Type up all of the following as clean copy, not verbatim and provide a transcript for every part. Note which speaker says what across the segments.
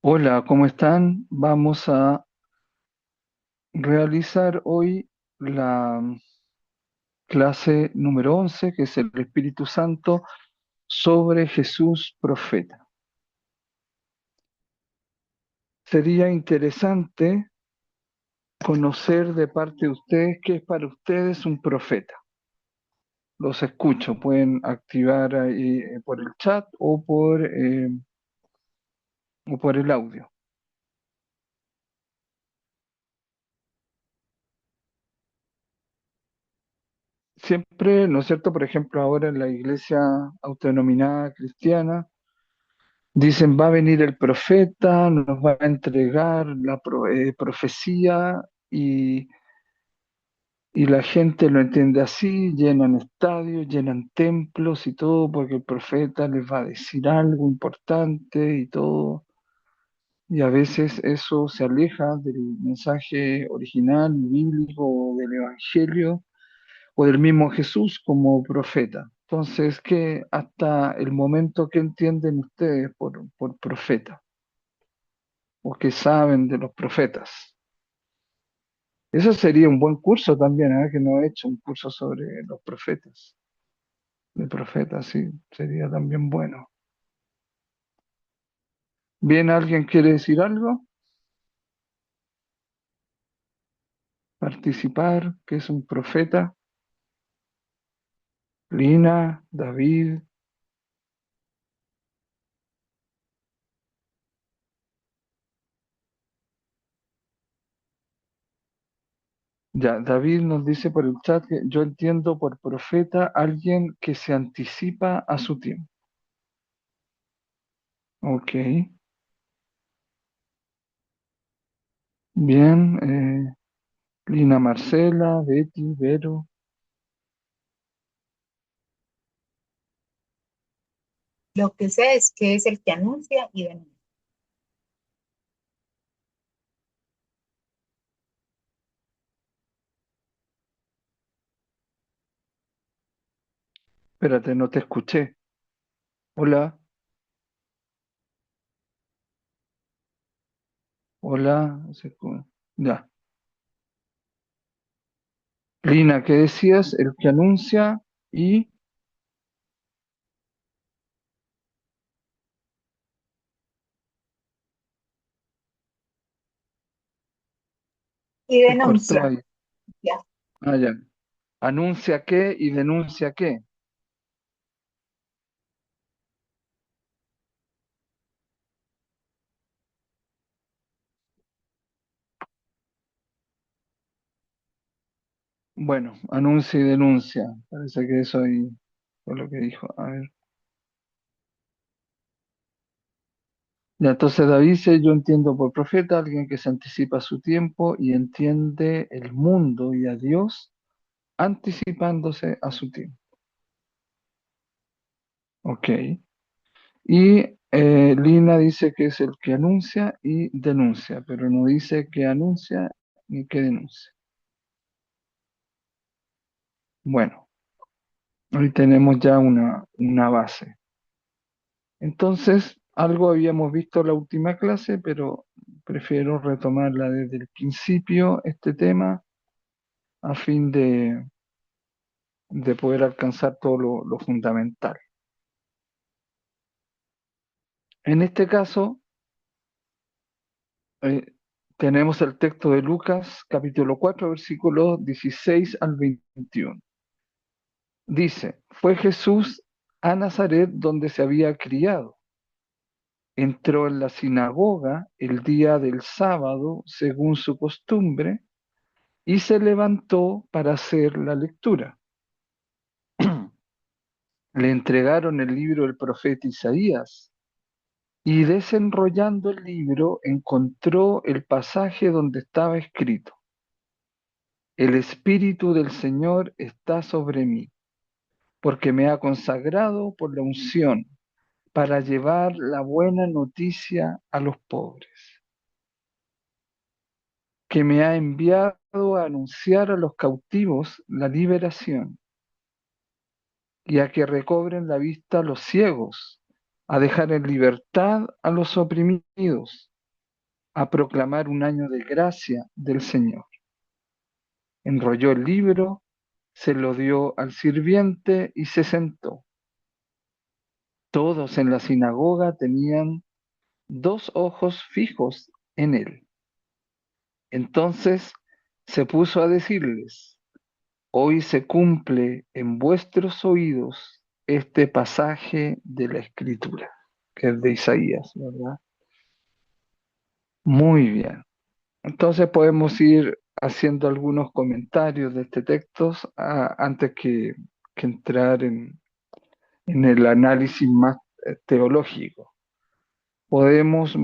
Speaker 1: Hola, ¿cómo están? Vamos a realizar hoy la clase número 11, que es el Espíritu Santo sobre Jesús profeta. Sería interesante conocer de parte de ustedes qué es para ustedes un profeta. Los escucho, pueden activar ahí por el chat o por el audio. Siempre, ¿no es cierto? Por ejemplo, ahora en la iglesia autodenominada cristiana, dicen, va a venir el profeta, nos va a entregar la profecía y la gente lo entiende así, llenan estadios, llenan templos y todo, porque el profeta les va a decir algo importante y todo. Y a veces eso se aleja del mensaje original bíblico o del Evangelio o del mismo Jesús como profeta. Entonces, ¿qué hasta el momento que entienden ustedes por profeta? O que saben de los profetas. Eso sería un buen curso también, que no he hecho un curso sobre los profetas. De profetas, sí, sería también bueno. ¿Bien alguien quiere decir algo? Participar, que es un profeta. Lina, David. Ya, David nos dice por el chat que yo entiendo por profeta alguien que se anticipa a su tiempo. Ok, bien. Lina Marcela, Betty, Vero.
Speaker 2: Lo que sé es que es el que anuncia y denuncia.
Speaker 1: Espérate, no te escuché. Hola, hola. Ya. Lina, ¿qué decías? El que anuncia y
Speaker 2: Y
Speaker 1: se cortó
Speaker 2: denuncia.
Speaker 1: ahí.
Speaker 2: Ya.
Speaker 1: Ah, ya. Anuncia qué y denuncia qué. Bueno, anuncia y denuncia. Parece que eso ahí fue lo que dijo. A ver. Ya, entonces David dice, yo entiendo por profeta alguien que se anticipa a su tiempo y entiende el mundo y a Dios anticipándose a su tiempo. Ok. Y Lina dice que es el que anuncia y denuncia, pero no dice que anuncia ni que denuncia. Bueno, hoy tenemos ya una base. Entonces, algo habíamos visto en la última clase, pero prefiero retomarla desde el principio, este tema, a fin de poder alcanzar todo lo fundamental. En este caso, eh, tenemos el texto de Lucas, capítulo 4, versículos 16 al 21. Dice, fue Jesús a Nazaret donde se había criado. Entró en la sinagoga el día del sábado, según su costumbre, y se levantó para hacer la lectura. Le entregaron el libro del profeta Isaías, y desenrollando el libro encontró el pasaje donde estaba escrito, el Espíritu del Señor está sobre mí, porque me ha consagrado por la unción para llevar la buena noticia a los pobres, que me ha enviado a anunciar a los cautivos la liberación y a que recobren la vista a los ciegos, a dejar en libertad a los oprimidos a proclamar un año de gracia del Señor. Enrolló el libro, se lo dio al sirviente y se sentó. Todos en la sinagoga tenían dos ojos fijos en él. Entonces se puso a decirles: hoy se cumple en vuestros oídos este pasaje de la Escritura, que es de Isaías, ¿verdad? Muy bien. Entonces podemos ir haciendo algunos comentarios de este texto antes que entrar en el análisis más teológico. Podemos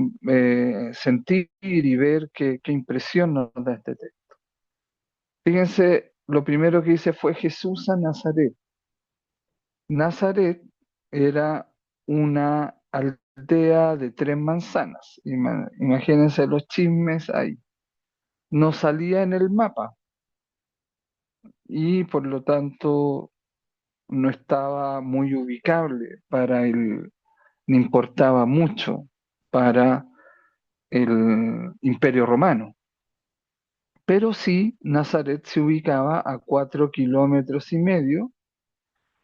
Speaker 1: sentir y ver qué impresión nos da este texto. Fíjense, lo primero que dice fue Jesús a Nazaret. Nazaret era una aldea de 3 manzanas. Imagínense los chismes ahí. No salía en el mapa y por lo tanto no estaba muy ubicable para el, no importaba mucho para el Imperio Romano. Pero sí, Nazaret se ubicaba a 4,5 kilómetros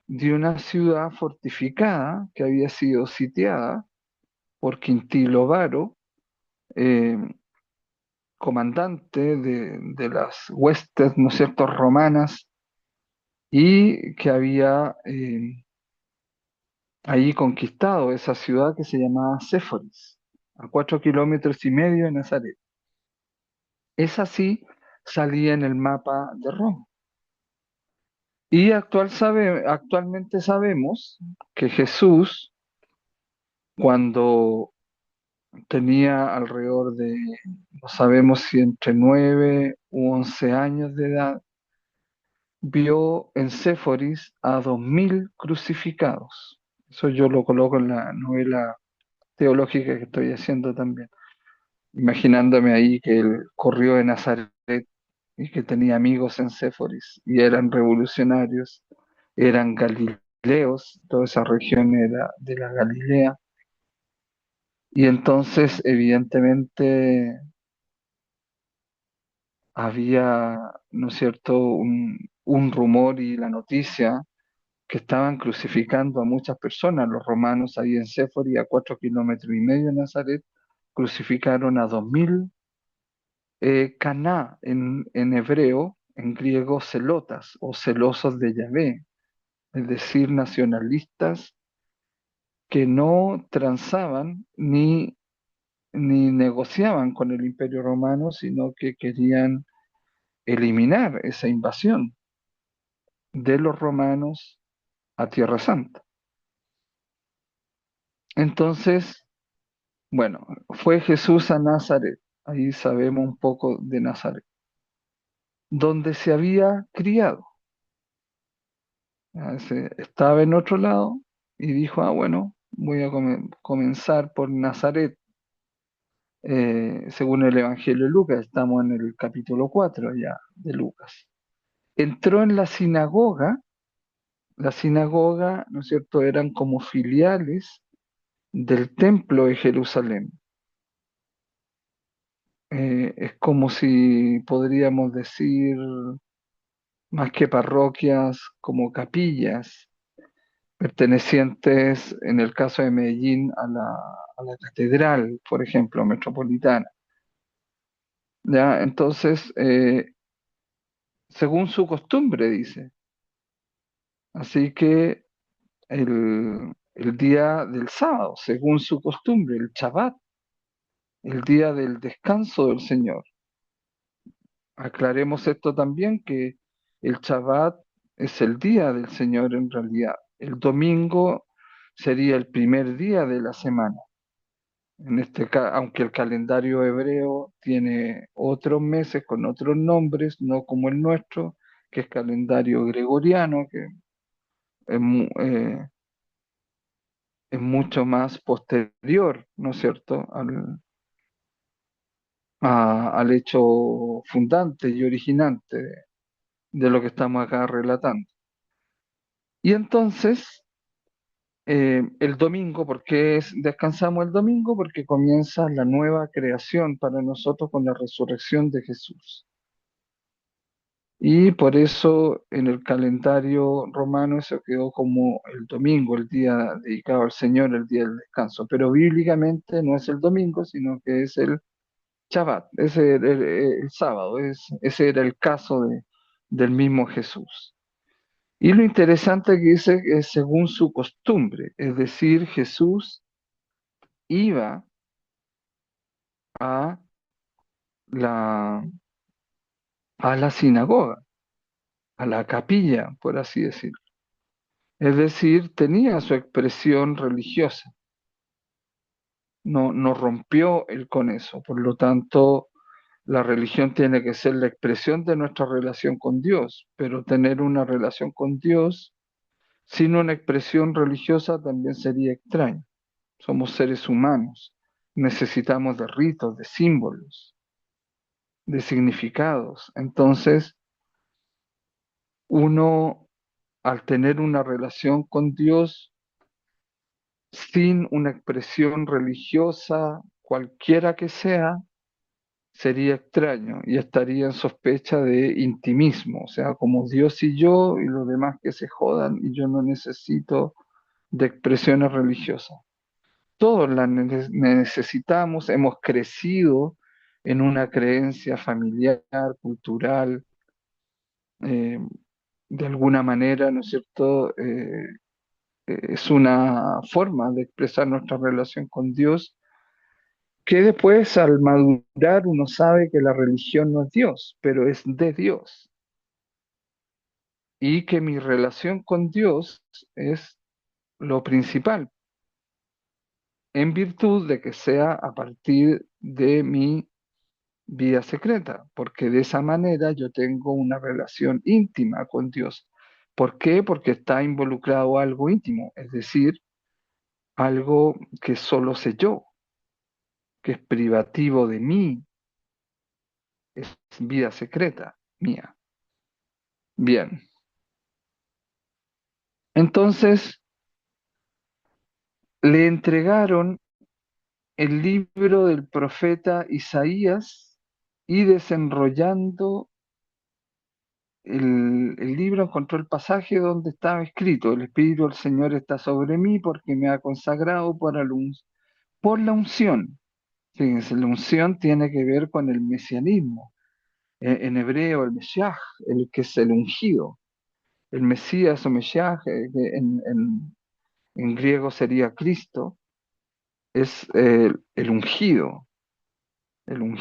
Speaker 1: de una ciudad fortificada que había sido sitiada por Quintilo Varo, eh, comandante de las huestes, ¿no es cierto?, romanas, y que había ahí conquistado esa ciudad que se llamaba Séforis, a 4,5 kilómetros de Nazaret. Esa sí salía en el mapa de Roma. Y actualmente sabemos que Jesús, cuando tenía alrededor de, no sabemos si entre 9 u 11 años de edad, vio en Séforis a 2.000 crucificados. Eso yo lo coloco en la novela teológica que estoy haciendo también, imaginándome ahí que él corrió de Nazaret y que tenía amigos en Séforis y eran revolucionarios, eran galileos, toda esa región era de la Galilea, y entonces evidentemente había, ¿no es cierto?, un rumor y la noticia que estaban crucificando a muchas personas. Los romanos ahí en Séforis, a 4,5 kilómetros de Nazaret, crucificaron a 2.000 caná en hebreo, en griego celotas o celosos de Yahvé, es decir, nacionalistas que no transaban ni negociaban con el Imperio Romano, sino que querían eliminar esa invasión de los romanos a Tierra Santa. Entonces, bueno, fue Jesús a Nazaret, ahí sabemos un poco de Nazaret, donde se había criado. Estaba en otro lado y dijo, bueno, voy a comenzar por Nazaret. Según el Evangelio de Lucas, estamos en el capítulo 4 ya de Lucas. Entró en la sinagoga, ¿no es cierto?, eran como filiales del templo de Jerusalén. Es como si podríamos decir, más que parroquias, como capillas, pertenecientes, en el caso de Medellín, a la catedral, por ejemplo, metropolitana. ¿Ya? Entonces, según su costumbre, dice. Así que el día del sábado, según su costumbre, el Shabbat, el día del descanso del Señor. Aclaremos esto también, que el Shabbat es el día del Señor en realidad. El domingo sería el primer día de la semana. En este caso, aunque el calendario hebreo tiene otros meses con otros nombres, no como el nuestro, que es calendario gregoriano, que es, es mucho más posterior, ¿no es cierto?, al hecho fundante y originante de lo que estamos acá relatando. Y entonces El domingo, descansamos el domingo? Porque comienza la nueva creación para nosotros con la resurrección de Jesús. Y por eso en el calendario romano eso quedó como el domingo, el día dedicado al Señor, el día del descanso. Pero bíblicamente no es el domingo, sino que es el Shabbat, el sábado. Ese era el caso del mismo Jesús. Y lo interesante que dice es según su costumbre, es decir, Jesús iba a la, a la sinagoga, a la capilla, por así decirlo. Es decir, tenía su expresión religiosa, no rompió él con eso. Por lo tanto, la religión tiene que ser la expresión de nuestra relación con Dios, pero tener una relación con Dios sin una expresión religiosa también sería extraño. Somos seres humanos, necesitamos de ritos, de símbolos, de significados. Entonces, uno, al tener una relación con Dios sin una expresión religiosa, cualquiera que sea, sería extraño y estaría en sospecha de intimismo, o sea, como Dios y los demás que se jodan y yo no necesito de expresiones religiosas. Todos las necesitamos, hemos crecido en una creencia familiar, cultural, eh, de alguna manera, ¿no es cierto? Es una forma de expresar nuestra relación con Dios, que después al madurar uno sabe que la religión no es Dios, pero es de Dios, y que mi relación con Dios es lo principal, en virtud de que sea a partir de mi vida secreta, porque de esa manera yo tengo una relación íntima con Dios. ¿Por qué? Porque está involucrado algo íntimo, es decir, algo que solo sé yo, que es privativo de mí, es vida secreta mía. Bien, entonces le entregaron el libro del profeta Isaías y desenrollando el libro encontró el pasaje donde estaba escrito: el Espíritu del Señor está sobre mí porque me ha consagrado por la unción. Fíjense, la unción tiene que ver con el mesianismo. En hebreo, el Mesías, el que es el ungido. El Mesías o Mesías, que en griego sería Cristo, es el ungido, el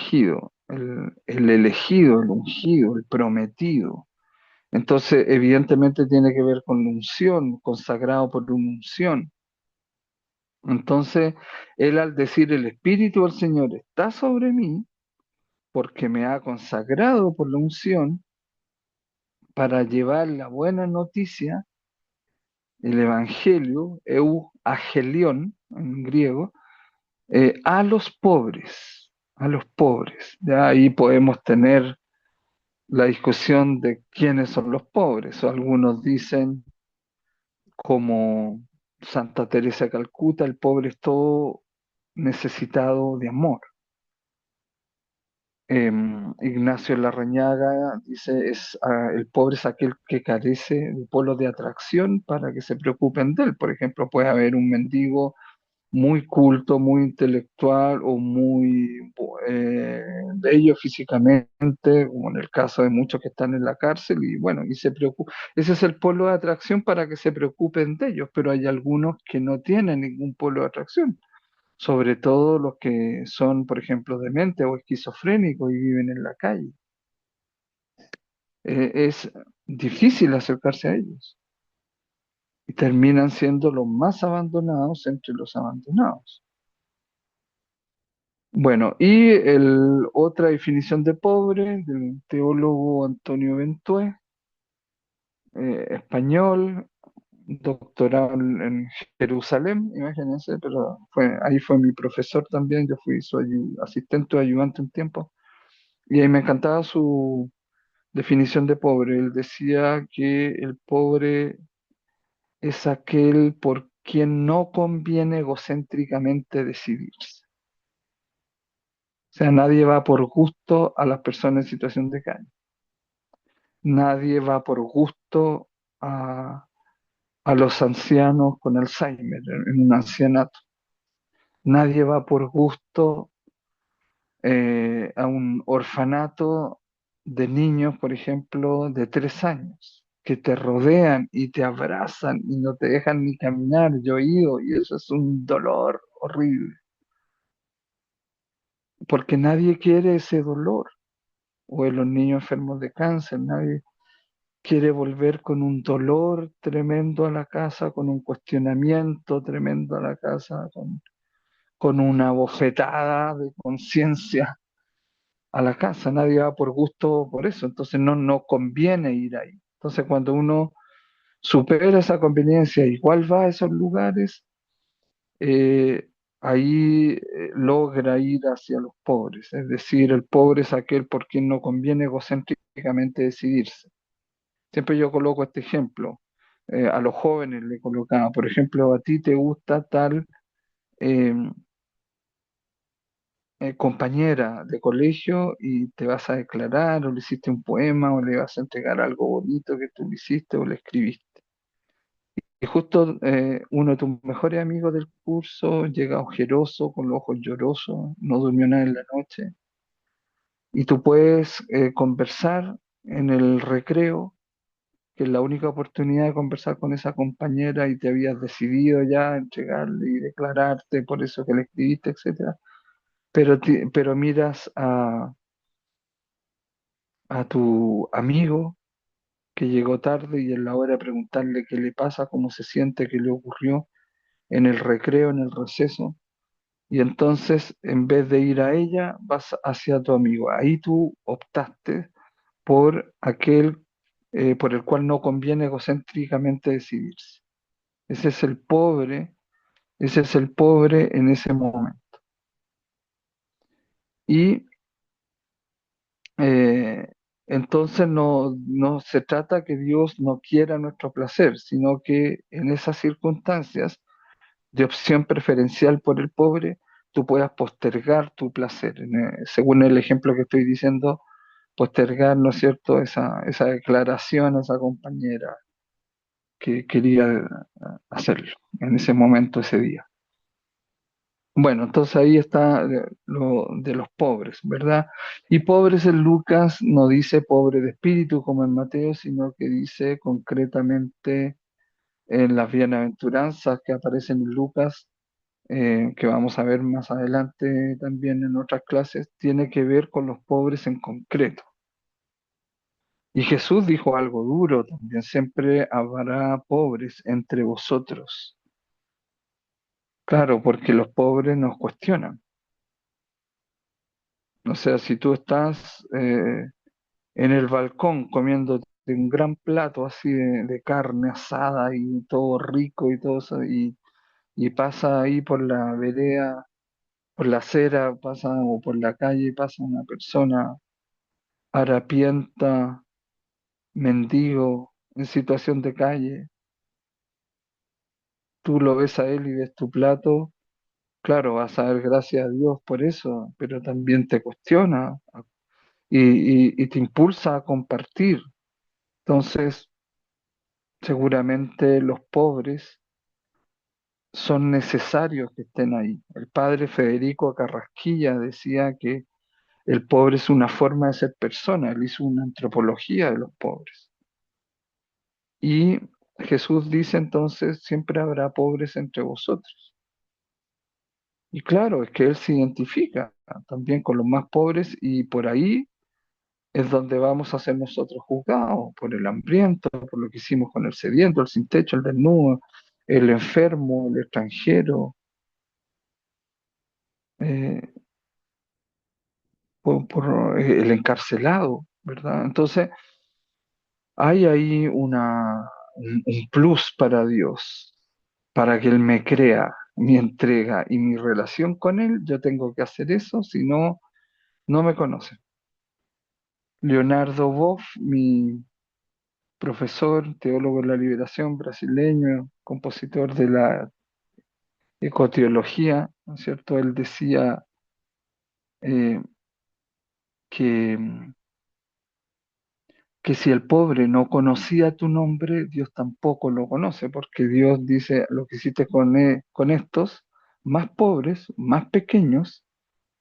Speaker 1: elegido, el ungido, el prometido. Entonces, evidentemente tiene que ver con la unción, consagrado por una unción. Entonces, él al decir el Espíritu del Señor está sobre mí, porque me ha consagrado por la unción para llevar la buena noticia, el Evangelio, agelion en griego, a los pobres. Ya ahí podemos tener la discusión de quiénes son los pobres. O algunos dicen, como Santa Teresa de Calcuta, el pobre es todo necesitado de amor. Ignacio Larrañaga dice, el pobre es aquel que carece de polos de atracción para que se preocupen de él. Por ejemplo, puede haber un mendigo muy culto, muy intelectual o muy bello físicamente, como en el caso de muchos que están en la cárcel, y bueno, y se preocupa. Ese es el polo de atracción para que se preocupen de ellos, pero hay algunos que no tienen ningún polo de atracción, sobre todo los que son, por ejemplo, dementes o esquizofrénicos y viven en la calle. Es difícil acercarse a ellos y terminan siendo los más abandonados entre los abandonados. Bueno, y otra definición de pobre del teólogo Antonio Ventué, español, doctorado en Jerusalén, imagínense, pero ahí fue mi profesor también, yo fui su asistente o ayudante un tiempo, y ahí me encantaba su definición de pobre. Él decía que el pobre es aquel quien no conviene egocéntricamente decidirse. O sea, nadie va por gusto a las personas en situación de calle. Nadie va por gusto a, a los ancianos con Alzheimer en un ancianato. Nadie va por gusto a un orfanato de niños, por ejemplo, de 3 años, que te rodean y te abrazan y no te dejan ni caminar. Yo he ido y eso es un dolor horrible, porque nadie quiere ese dolor. O en los niños enfermos de cáncer, nadie quiere volver con un dolor tremendo a la casa, con un cuestionamiento tremendo a la casa, con una bofetada de conciencia a la casa. Nadie va por gusto por eso, entonces no conviene ir ahí. Entonces cuando uno supera esa conveniencia, igual va a esos lugares, ahí logra ir hacia los pobres. Es decir, el pobre es aquel por quien no conviene egocéntricamente decidirse. Siempre yo coloco este ejemplo. A los jóvenes le colocaba, por ejemplo, a ti te gusta tal eh, compañera de colegio y te vas a declarar o le hiciste un poema o le vas a entregar algo bonito que tú le hiciste o le escribiste. Y justo uno de tus mejores amigos del curso llega ojeroso, con los ojos llorosos, no durmió nada en la noche, y tú puedes conversar en el recreo, que es la única oportunidad de conversar con esa compañera y te habías decidido ya a entregarle y declararte por eso que le escribiste, etcétera. Pero miras a tu amigo que llegó tarde y en la hora de preguntarle qué le pasa, cómo se siente, qué le ocurrió en el recreo, en el receso. Y entonces, en vez de ir a ella, vas hacia tu amigo. Ahí tú optaste por aquel por el cual no conviene egocéntricamente decidirse. Ese es el pobre, ese es el pobre en ese momento. Y eh, entonces no se trata que Dios no quiera nuestro placer, sino que en esas circunstancias de opción preferencial por el pobre, tú puedas postergar tu placer. Según el ejemplo que estoy diciendo, postergar, ¿no es cierto?, esa declaración a esa compañera que quería hacerlo en ese momento, ese día. Bueno, entonces ahí está lo de los pobres, ¿verdad? Y pobres en Lucas no dice pobre de espíritu como en Mateo, sino que dice concretamente en las bienaventuranzas que aparecen en Lucas, que vamos a ver más adelante también en otras clases, tiene que ver con los pobres en concreto. Y Jesús dijo algo duro también, siempre habrá pobres entre vosotros. Claro, porque los pobres nos cuestionan. O sea, si tú estás en el balcón comiendo un gran plato así de carne asada y todo rico y todo eso, y pasa ahí por la vereda, por la acera, pasa o por la calle, pasa una persona harapienta, mendigo, en situación de calle, tú lo ves a él y ves tu plato, claro, vas a dar gracias a Dios por eso, pero también te cuestiona y te impulsa a compartir. Entonces, seguramente los pobres son necesarios que estén ahí. El padre Federico Carrasquilla decía que el pobre es una forma de ser persona, él hizo una antropología de los pobres. Y Jesús dice entonces, siempre habrá pobres entre vosotros. Y claro, es que él se identifica también con los más pobres y por ahí es donde vamos a ser nosotros juzgados, por el hambriento, por lo que hicimos con el sediento, el sin techo, el desnudo, el enfermo, el extranjero, eh, por el encarcelado, ¿verdad? Entonces, hay ahí un plus para Dios, para que Él me crea mi entrega y mi relación con Él. Yo tengo que hacer eso, si no, no me conoce. Leonardo Boff, mi profesor, teólogo de la liberación brasileño, compositor de la ecoteología, ¿no es cierto? Él decía eh, que, que si el pobre no conocía tu nombre, Dios tampoco lo conoce, porque Dios dice lo que hiciste con estos más pobres, más pequeños,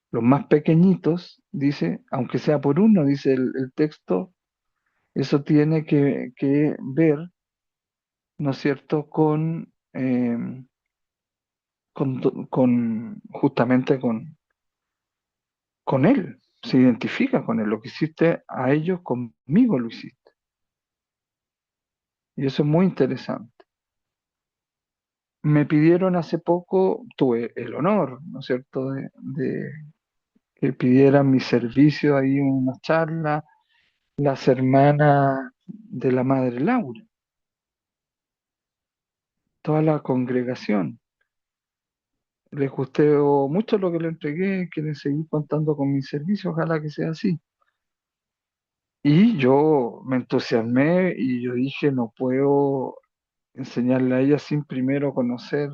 Speaker 1: los más pequeñitos, dice, aunque sea por uno, dice el texto, eso tiene que ver, ¿no es cierto?, justamente con Él, se identifica con Él, lo que hiciste a ellos, conmigo lo hiciste. Y eso es muy interesante. Me pidieron hace poco, tuve el honor, ¿no es cierto?, de que pidieran mi servicio ahí en una charla las hermanas de la Madre Laura, toda la congregación. Les gustó mucho lo que le entregué, quieren seguir contando con mi servicio, ojalá que sea así. Y yo me entusiasmé y yo dije, no puedo enseñarle a ella sin primero conocer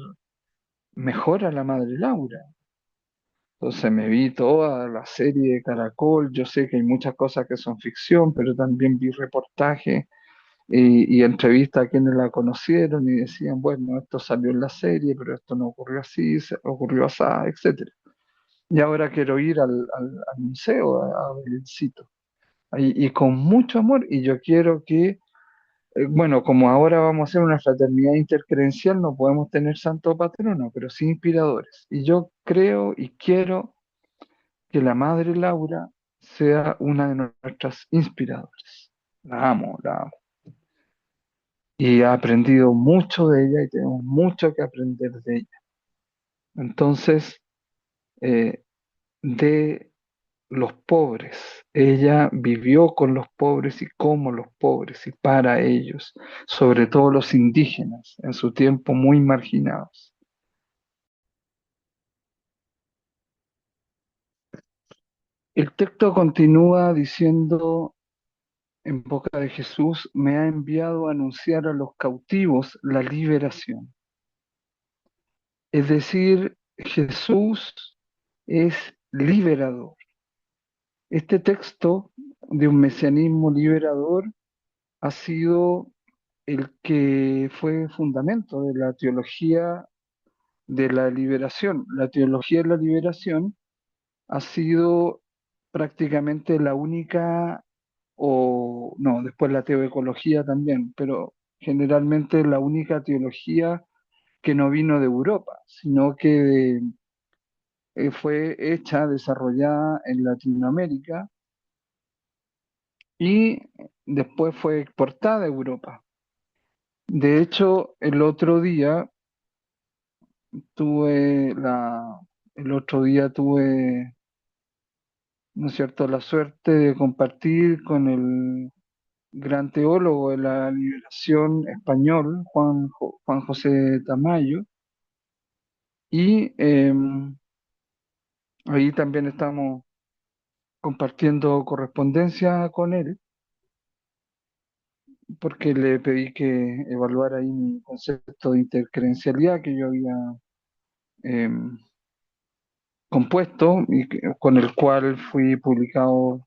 Speaker 1: mejor a la Madre Laura. Entonces me vi toda la serie de Caracol, yo sé que hay muchas cosas que son ficción, pero también vi reportajes y entrevistas a quienes la conocieron y decían, bueno, esto salió en la serie, pero esto no ocurrió así, ocurrió así, etcétera. Y ahora quiero ir al museo, a Belén. Y con mucho amor, y yo quiero que, bueno, como ahora vamos a hacer una fraternidad intercredencial, no podemos tener santo patrono, pero sí inspiradores. Y yo creo y quiero que la Madre Laura sea una de nuestras inspiradoras. La amo, la amo. Y he aprendido mucho de ella y tenemos mucho que aprender de ella. Entonces, eh, de los pobres. Ella vivió con los pobres y como los pobres y para ellos, sobre todo los indígenas, en su tiempo muy marginados. El texto continúa diciendo en boca de Jesús, me ha enviado a anunciar a los cautivos la liberación. Es decir, Jesús es liberador. Este texto de un mesianismo liberador ha sido el que fue fundamento de la teología de la liberación. La teología de la liberación ha sido prácticamente la única, o no, después la teoecología también, pero generalmente la única teología que no vino de Europa, sino que fue hecha, desarrollada en Latinoamérica y después fue exportada a Europa. De hecho, el otro día tuve la, el otro día tuve, ¿no es cierto?, la suerte de compartir con el gran teólogo de la liberación español, Juan José Tamayo, y ahí también estamos compartiendo correspondencia con él, porque le pedí que evaluara ahí mi concepto de intercredencialidad que yo había em, compuesto y con el cual fui publicado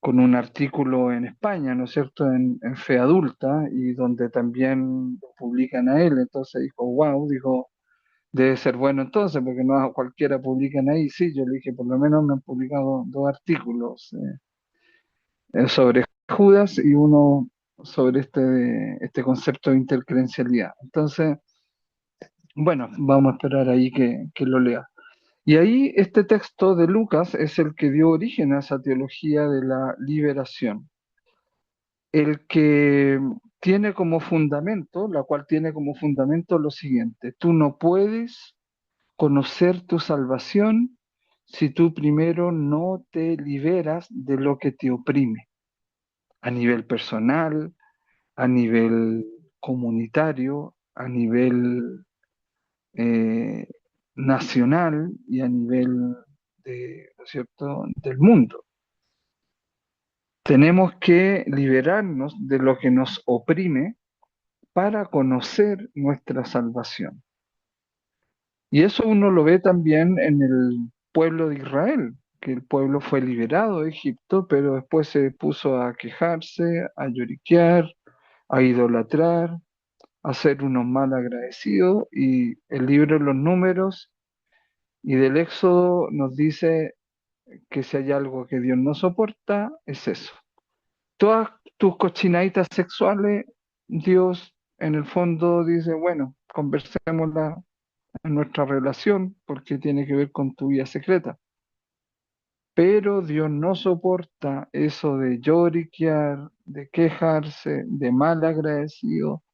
Speaker 1: con un artículo en España, ¿no es cierto?, en Fe Adulta, y donde también lo publican a él. Entonces dijo, wow, dijo, debe ser bueno entonces, porque no a cualquiera publican ahí. Sí, yo le dije, por lo menos me han publicado dos artículos sobre Judas y uno sobre este concepto de intercredencialidad. Entonces, bueno, vamos a esperar ahí que lo lea. Y ahí este texto de Lucas es el que dio origen a esa teología de la liberación, el que tiene como fundamento, la cual tiene como fundamento lo siguiente: tú no puedes conocer tu salvación si tú primero no te liberas de lo que te oprime, a nivel personal, a nivel comunitario, a nivel eh, nacional y a nivel ¿no es cierto?, del mundo. Tenemos que liberarnos de lo que nos oprime para conocer nuestra salvación. Y eso uno lo ve también en el pueblo de Israel, que el pueblo fue liberado de Egipto, pero después se puso a quejarse, a lloriquear, a idolatrar, a ser unos mal agradecidos. Y el libro de los Números y del Éxodo nos dice que si hay algo que Dios no soporta, es eso. Todas tus cochinaditas sexuales, Dios en el fondo dice, bueno, conversémosla en nuestra relación porque tiene que ver con tu vida secreta. Pero Dios no soporta eso de lloriquear, de quejarse, de mal agradecido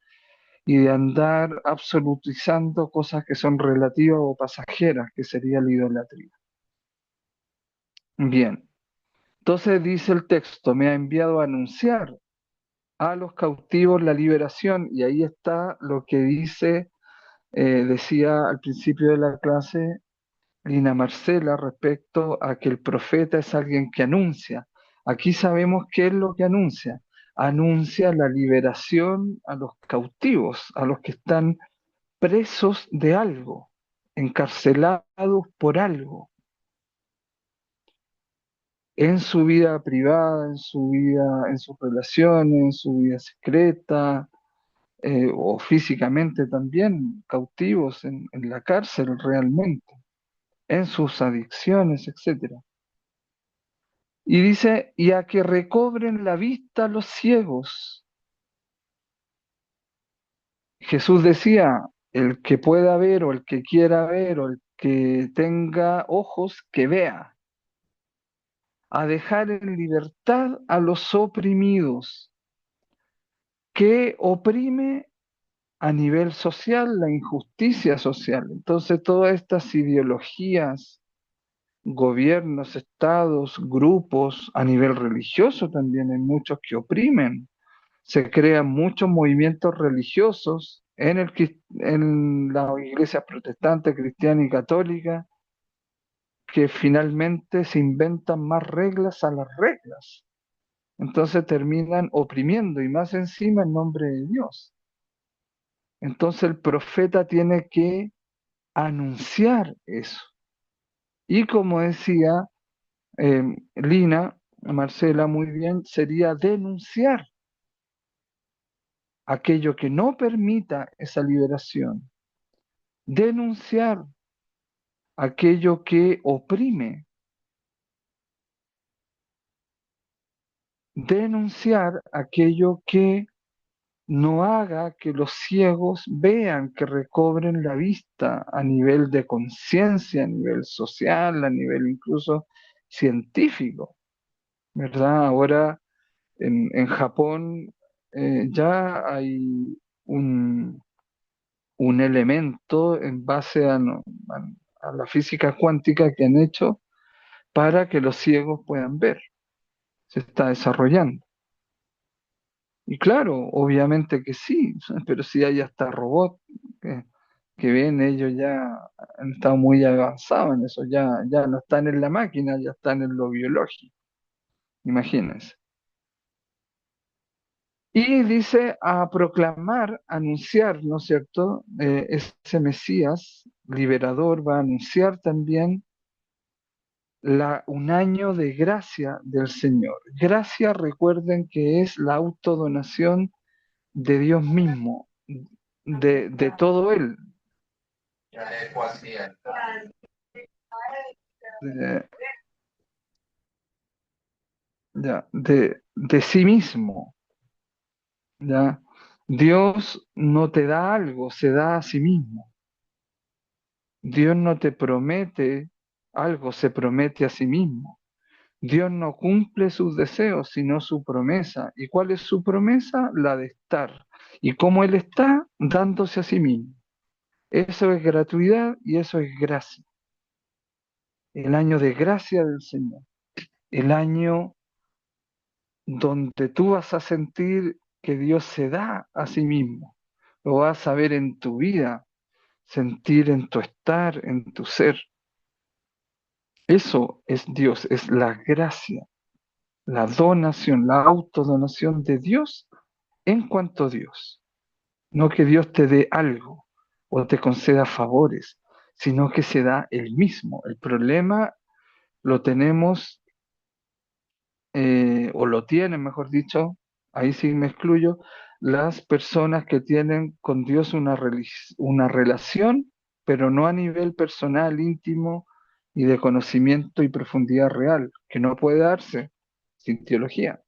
Speaker 1: y de andar absolutizando cosas que son relativas o pasajeras, que sería la idolatría. Bien, entonces dice el texto, me ha enviado a anunciar a los cautivos la liberación, y ahí está lo que dice, decía al principio de la clase Lina Marcela respecto a que el profeta es alguien que anuncia. Aquí sabemos qué es lo que anuncia. Anuncia la liberación a los cautivos, a los que están presos de algo, encarcelados por algo, en su vida privada, en su vida, en sus relaciones, en su vida secreta, o físicamente también, cautivos en la cárcel realmente, en sus adicciones, etcétera. Y dice, y a que recobren la vista los ciegos. Jesús decía, el que pueda ver o el que quiera ver o el que tenga ojos, que vea. A dejar en libertad a los oprimidos, que oprime a nivel social la injusticia social. Entonces todas estas ideologías, gobiernos, estados, grupos, a nivel religioso también hay muchos que oprimen. Se crean muchos movimientos religiosos en las iglesias protestantes, cristianas y católicas, que finalmente se inventan más reglas a las reglas. Entonces terminan oprimiendo y más encima en nombre de Dios. Entonces el profeta tiene que anunciar eso. Y como decía Lina, Marcela, muy bien, sería denunciar aquello que no permita esa liberación, denunciar aquello que oprime, denunciar aquello que no haga que los ciegos vean, que recobren la vista a nivel de conciencia, a nivel social, a nivel incluso científico, ¿verdad? Ahora en Japón ya hay un, un elemento en base a la física cuántica que han hecho para que los ciegos puedan ver. Se está desarrollando. Y claro, obviamente que sí, pero si hay hasta robots que, que ven, ellos ya han estado muy avanzados en eso, ya no están en la máquina, ya están en lo biológico, imagínense. Y dice a proclamar, anunciar, ¿no es cierto? Ese Mesías liberador va a anunciar también un año de gracia del Señor. Gracia, recuerden que es la autodonación de Dios mismo, de todo Él, de, de sí mismo, ¿ya? Dios no te da algo, se da a sí mismo. Dios no te promete algo, se promete a sí mismo. Dios no cumple sus deseos, sino su promesa. ¿Y cuál es su promesa? La de estar. ¿Y cómo Él está? Dándose a sí mismo. Eso es gratuidad y eso es gracia. El año de gracia del Señor. El año donde tú vas a sentir que Dios se da a sí mismo. Lo vas a ver en tu vida, sentir en tu estar, en tu ser. Eso es Dios, es la gracia la donación, la autodonación de Dios en cuanto a Dios. No que Dios te dé algo o te conceda favores, sino que se da el mismo. El problema lo tenemos, o lo tienen, mejor dicho, ahí sí me excluyo, las personas que tienen con Dios una relación, pero no a nivel personal, íntimo y de conocimiento y profundidad real, que no puede darse sin teología,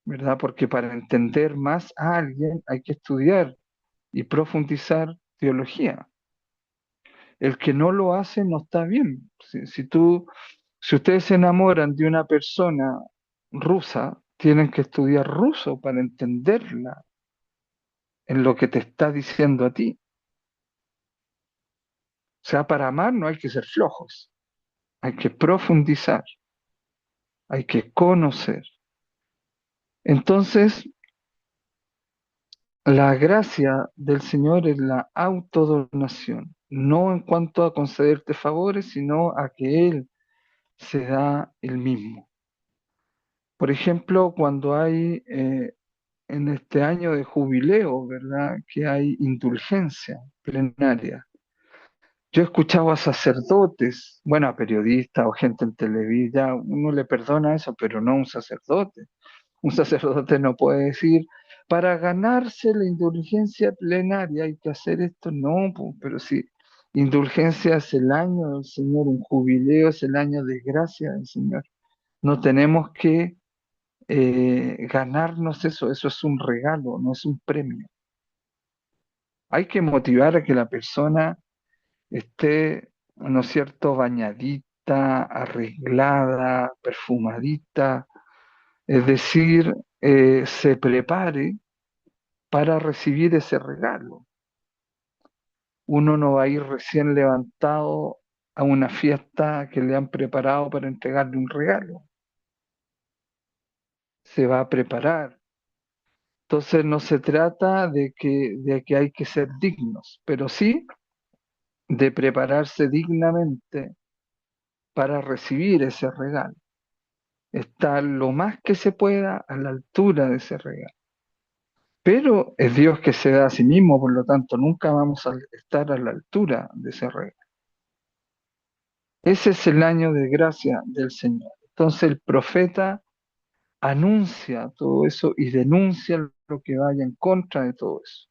Speaker 1: ¿verdad? Porque para entender más a alguien hay que estudiar y profundizar teología. El que no lo hace no está bien. Si ustedes se enamoran de una persona rusa, tienen que estudiar ruso para entenderla en lo que te está diciendo a ti. O sea, para amar no hay que ser flojos, hay que profundizar, hay que conocer. Entonces, la gracia del Señor es la autodonación, no en cuanto a concederte favores, sino a que Él se da el mismo. Por ejemplo, cuando hay en este año de jubileo, ¿verdad? Que hay indulgencia plenaria. Yo he escuchado a sacerdotes, bueno, a periodistas o gente en televisión, uno le perdona eso, pero no a un sacerdote. Un sacerdote no puede decir, para ganarse la indulgencia plenaria hay que hacer esto. No, pero sí, indulgencia es el año del Señor, un jubileo es el año de gracia del Señor. No tenemos que ganarnos eso, eso es un regalo, no es un premio. Hay que motivar a que la persona esté, ¿no es cierto?, bañadita, arreglada, perfumadita, es decir, se prepare para recibir ese regalo. Uno no va a ir recién levantado a una fiesta que le han preparado para entregarle un regalo. Se va a preparar. Entonces no se trata de que hay que ser dignos, pero sí de prepararse dignamente para recibir ese regalo. Estar lo más que se pueda a la altura de ese regalo. Pero es Dios que se da a sí mismo, por lo tanto nunca vamos a estar a la altura de ese regalo. Ese es el año de gracia del Señor. Entonces el profeta anuncia todo eso y denuncia lo que vaya en contra de todo eso.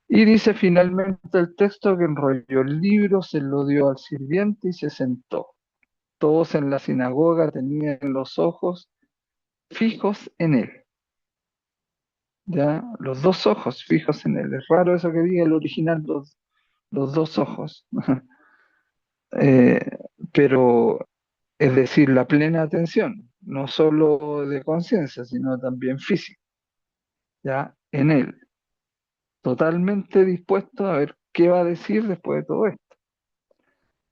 Speaker 1: Y dice finalmente el texto que enrolló el libro, se lo dio al sirviente y se sentó. Todos en la sinagoga tenían los ojos fijos en él, ya, los dos ojos fijos en él. Es raro eso que diga el original, los dos ojos. Eh, pero es decir, la plena atención, no solo de conciencia, sino también física, ya, en él, totalmente dispuesto a ver qué va a decir después de todo esto.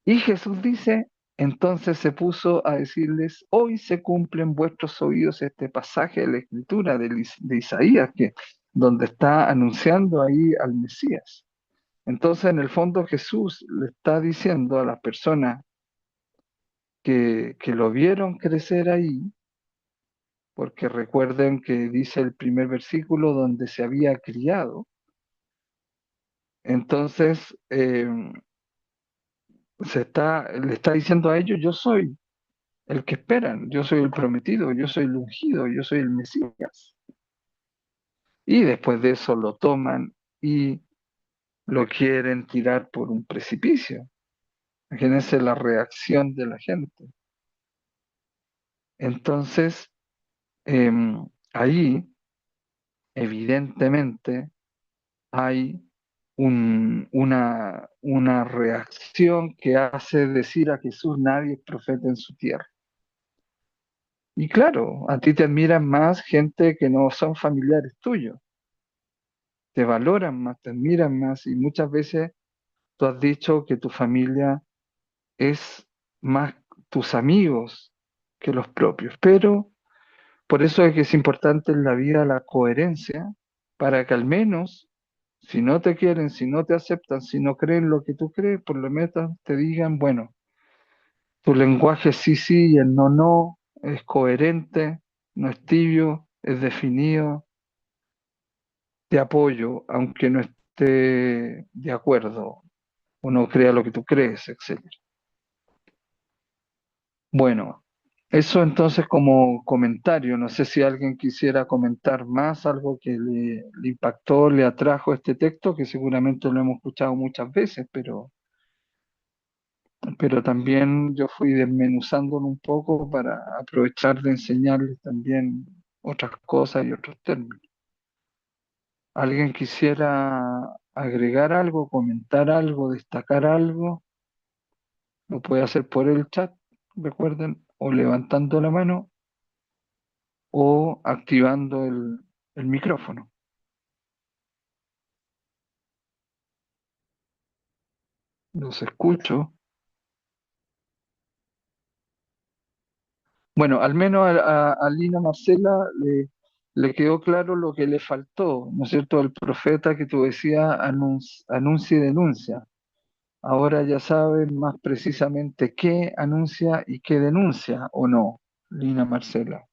Speaker 1: Y Jesús dice, entonces se puso a decirles, hoy se cumple en vuestros oídos este pasaje de la escritura de Isaías, donde está anunciando ahí al Mesías. Entonces, en el fondo, Jesús le está diciendo a las personas que lo vieron crecer ahí, porque recuerden que dice el primer versículo donde se había criado, entonces le está diciendo a ellos, yo soy el que esperan, yo soy el prometido, yo soy el ungido, yo soy el Mesías. Y después de eso lo toman y lo quieren tirar por un precipicio. Imagínense la reacción de la gente. Entonces, ahí, evidentemente, hay una reacción que hace decir a Jesús, nadie es profeta en su tierra. Y claro, a ti te admiran más gente que no son familiares tuyos, te valoran más, te admiran más y muchas veces tú has dicho que tu familia es más tus amigos que los propios, pero por eso es que es importante en la vida la coherencia, para que al menos, si no te quieren, si no te aceptan, si no creen lo que tú crees, por lo menos te digan, bueno, Tu lenguaje es sí, sí y el no, no, es coherente, no es tibio, es definido, te apoyo, aunque no esté de acuerdo o no crea lo que tú crees, etc. Bueno, eso entonces como comentario, no sé si alguien quisiera comentar más algo que le impactó, le atrajo este texto, que seguramente lo hemos escuchado muchas veces, pero también yo fui desmenuzándolo un poco para aprovechar de enseñarles también otras cosas y otros términos. ¿Alguien quisiera agregar algo, comentar algo, destacar algo? Lo puede hacer por el chat, recuerden, o levantando la mano o activando el micrófono. Los escucho. Bueno, al menos a Lina Marcela le quedó claro lo que le faltó, ¿no es cierto? El profeta que tú decías anuncia y denuncia. Ahora ya saben más precisamente qué anuncia y qué denuncia, ¿o no, Lina Marcela?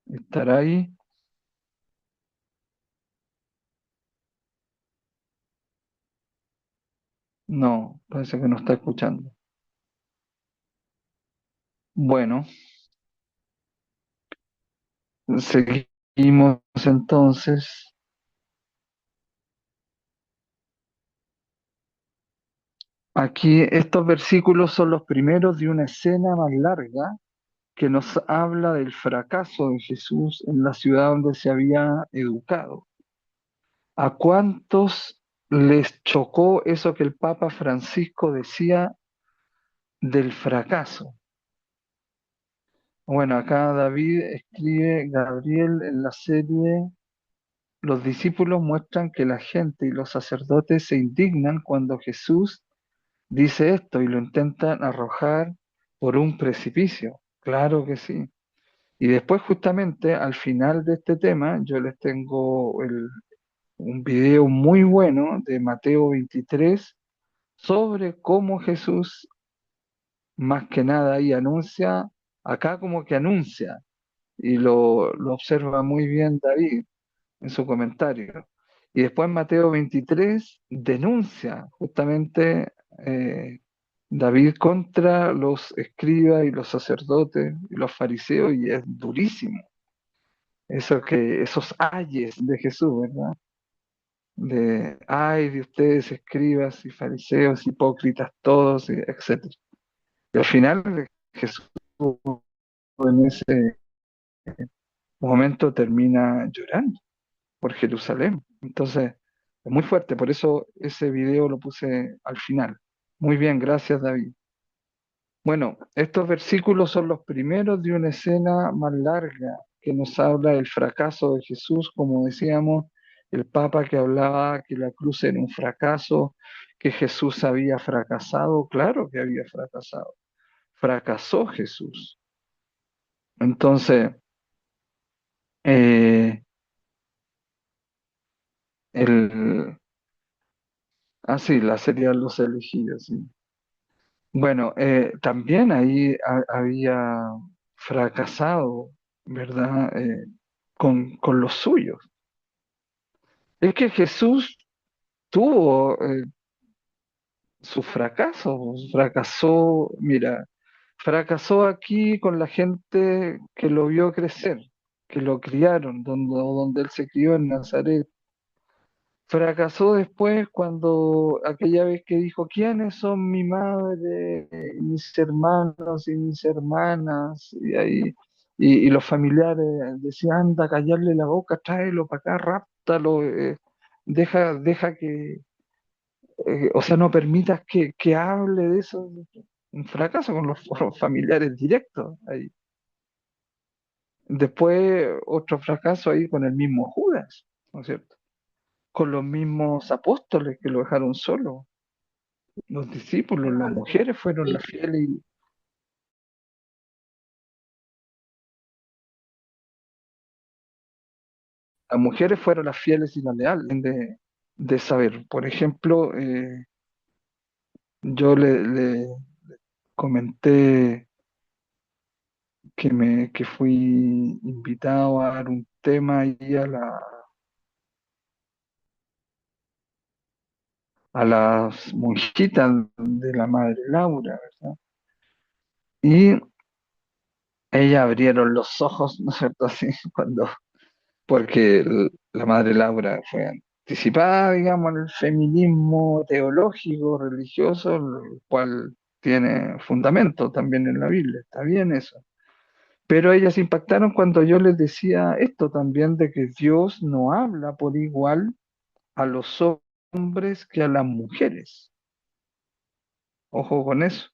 Speaker 1: ¿Estará ahí? No, parece que no está escuchando. Bueno, seguimos entonces. Aquí estos versículos son los primeros de una escena más larga que nos habla del fracaso de Jesús en la ciudad donde se había educado. ¿A cuántos les chocó eso que el Papa Francisco decía del fracaso? Bueno, acá David escribe, Gabriel, en la serie, los discípulos muestran que la gente y los sacerdotes se indignan cuando Jesús dice esto y lo intentan arrojar por un precipicio. Claro que sí. Y después justamente al final de este tema yo les tengo un video muy bueno de Mateo 23 sobre cómo Jesús más que nada ahí anuncia, acá como que anuncia, y lo observa muy bien David en su comentario. Y después Mateo 23 denuncia justamente David contra los escribas y los sacerdotes y los fariseos, y es durísimo. Esos ayes de Jesús, ¿verdad? De ay de ustedes, escribas y fariseos, hipócritas todos, etcétera. Y al final Jesús en ese momento termina llorando por Jerusalén. Entonces, es muy fuerte, por eso ese video lo puse al final. Muy bien, gracias David. Bueno, estos versículos son los primeros de una escena más larga que nos habla del fracaso de Jesús, como decíamos, el Papa que hablaba que la cruz era un fracaso, que Jesús había fracasado, claro que había fracasado, fracasó Jesús. Entonces, eh, el, sí, la serie de los elegidos, sí. Bueno, también ahí había fracasado, ¿verdad? Con los suyos. Es que Jesús tuvo su fracaso, fracasó, mira, fracasó aquí con la gente que lo vio crecer, que lo criaron, donde él se crió en Nazaret. Fracasó después cuando aquella vez que dijo, ¿quiénes son mi madre, mis hermanos y mis hermanas? Y ahí, y los familiares decían, anda, callarle la boca, tráelo para acá, ráptalo, deja que, o sea, no permitas que hable de eso. Un fracaso con los familiares directos. Ahí. Después otro fracaso ahí con el mismo Judas, ¿no es cierto? Con los mismos apóstoles que lo dejaron solo. Los discípulos, las mujeres fueron las fieles, las mujeres fueron las fieles y las leales. de saber. Por ejemplo, yo le comenté que fui invitado a dar un tema ahí a las monjitas de la Madre Laura, ¿verdad? Y ellas abrieron los ojos, ¿no es cierto? Así, porque la Madre Laura fue anticipada, digamos, en el feminismo teológico, religioso, el cual tiene fundamento también en la Biblia, está bien eso. Pero ellas impactaron cuando yo les decía esto también, de que Dios no habla por igual a los hombres que a las mujeres. Ojo con eso.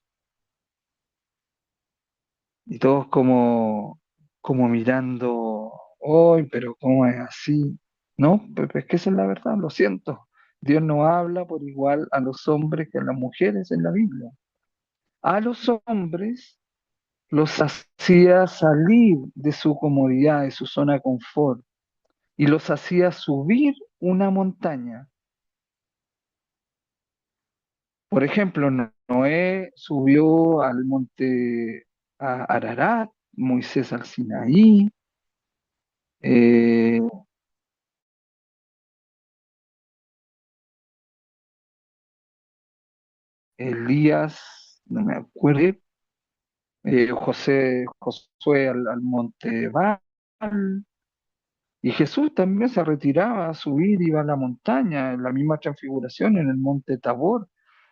Speaker 1: Y todos como mirando, ¡ay, pero cómo es así! No, pues es que esa es la verdad, lo siento. Dios no habla por igual a los hombres que a las mujeres en la Biblia. A los hombres los hacía salir de su comodidad, de su zona de confort, y los hacía subir una montaña. Por ejemplo, Noé subió al monte Ararat, Moisés al Sinaí, eh, Elías, no me acuerdo, Josué al monte Ebal, y Jesús también se retiraba a subir, iba a la montaña, en la misma transfiguración en el monte Tabor,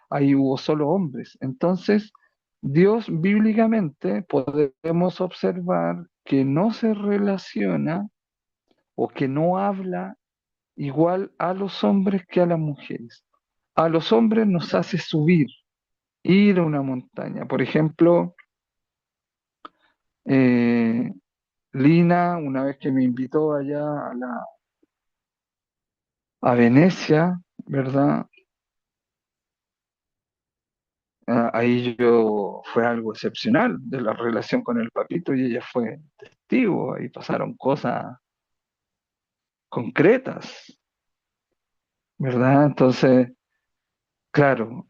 Speaker 1: ahí hubo solo hombres. Entonces, Dios bíblicamente podemos observar que no se relaciona o que no habla igual a los hombres que a las mujeres. A los hombres nos hace subir, ir a una montaña. Por ejemplo, eh, Lina, una vez que me invitó allá a Venecia, ¿verdad? Ahí yo fue algo excepcional de la relación con el papito y ella fue testigo, ahí pasaron cosas concretas, ¿verdad? Entonces, claro,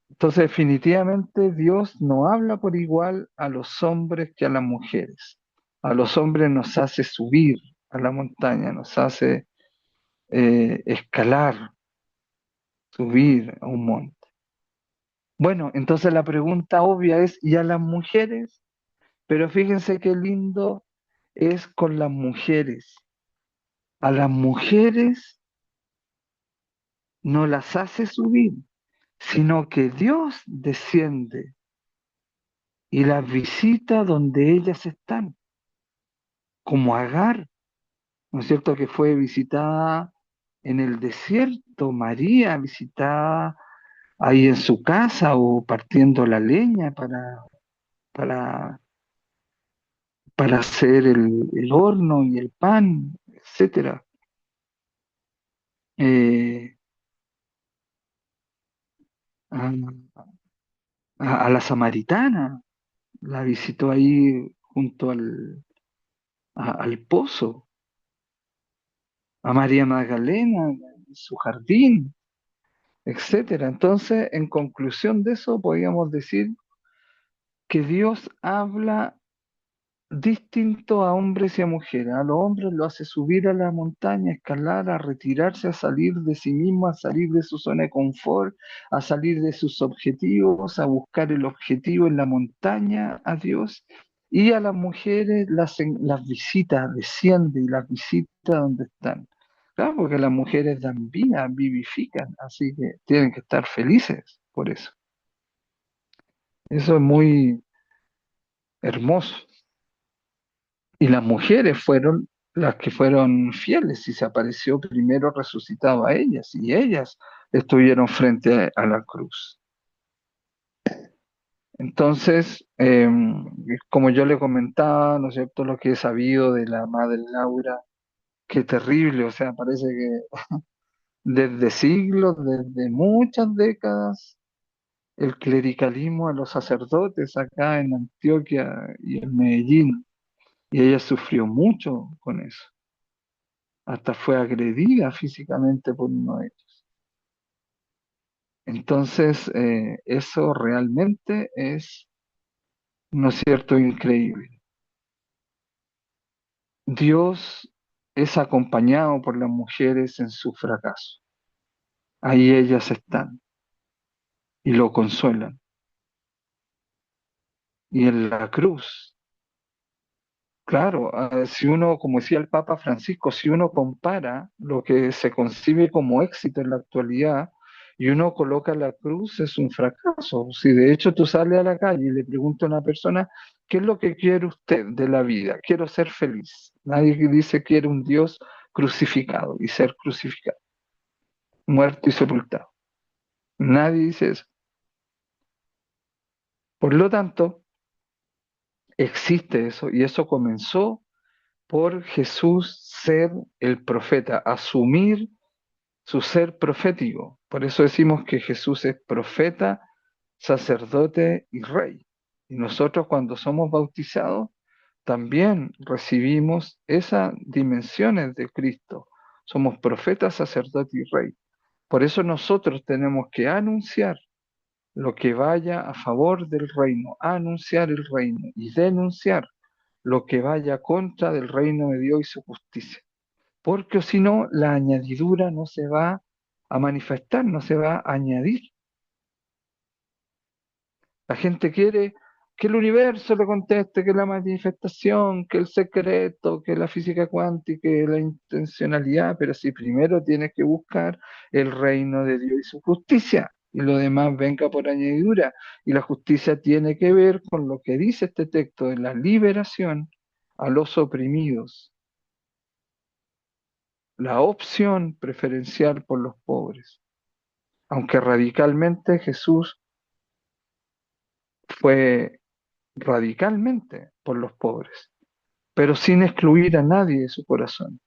Speaker 1: entonces definitivamente Dios no habla por igual a los hombres que a las mujeres. A los hombres nos hace subir a la montaña, nos hace escalar, subir a un monte. Bueno, entonces la pregunta obvia es, ¿y a las mujeres? Pero fíjense qué lindo es con las mujeres. A las mujeres no las hace subir, sino que Dios desciende y las visita donde ellas están, como Agar, ¿no es cierto? Que fue visitada en el desierto, María visitada ahí en su casa o partiendo la leña para, para hacer el horno y el pan, etcétera. Eh, a, a la samaritana, la visitó ahí junto al pozo, a María Magdalena, en su jardín, etcétera. Entonces, en conclusión de eso, podríamos decir que Dios habla distinto a hombres y a mujeres. A los hombres lo hace subir a la montaña, a escalar, a retirarse, a salir de sí mismo, a salir de su zona de confort, a salir de sus objetivos, a buscar el objetivo en la montaña, a Dios. Y a las mujeres las visita, desciende y las visita donde están. Claro, porque las mujeres dan vida, vivifican, así que tienen que estar felices por eso. Eso es muy hermoso. Y las mujeres fueron las que fueron fieles y se apareció primero resucitado a ellas y ellas estuvieron frente a la cruz. Entonces, como yo le comentaba, ¿no es cierto?, lo que he sabido de la Madre Laura, qué terrible, o sea, parece que desde siglos, desde muchas décadas, el clericalismo a los sacerdotes acá en Antioquia y en Medellín, y ella sufrió mucho con eso. Hasta fue agredida físicamente por uno de ellos. Entonces, eso realmente es, ¿no es cierto?, increíble. Dios es acompañado por las mujeres en su fracaso. Ahí ellas están y lo consuelan. Y en la cruz, claro, si uno, como decía el Papa Francisco, si uno compara lo que se concibe como éxito en la actualidad y uno coloca la cruz, es un fracaso. Si de hecho tú sales a la calle y le preguntas a una persona, ¿qué es lo que quiere usted de la vida? Quiero ser feliz. Nadie dice quiere un Dios crucificado y ser crucificado, muerto y sepultado. Nadie dice eso. Por lo tanto, existe eso y eso comenzó por Jesús ser el profeta, asumir su ser profético. Por eso decimos que Jesús es profeta, sacerdote y rey. Y nosotros cuando somos bautizados también recibimos esas dimensiones de Cristo. Somos profeta, sacerdote y rey. Por eso nosotros tenemos que anunciar lo que vaya a favor del reino, anunciar el reino y denunciar lo que vaya contra del reino de Dios y su justicia. Porque si no, la añadidura no se va a manifestar, no se va a añadir. La gente quiere que el universo le conteste, que la manifestación, que el secreto, que la física cuántica, que la intencionalidad, pero si primero tienes que buscar el reino de Dios y su justicia, y lo demás venga por añadidura. Y la justicia tiene que ver con lo que dice este texto de la liberación a los oprimidos, la opción preferencial por los pobres. Aunque radicalmente Jesús fue radicalmente por los pobres, pero sin excluir a nadie de su corazón.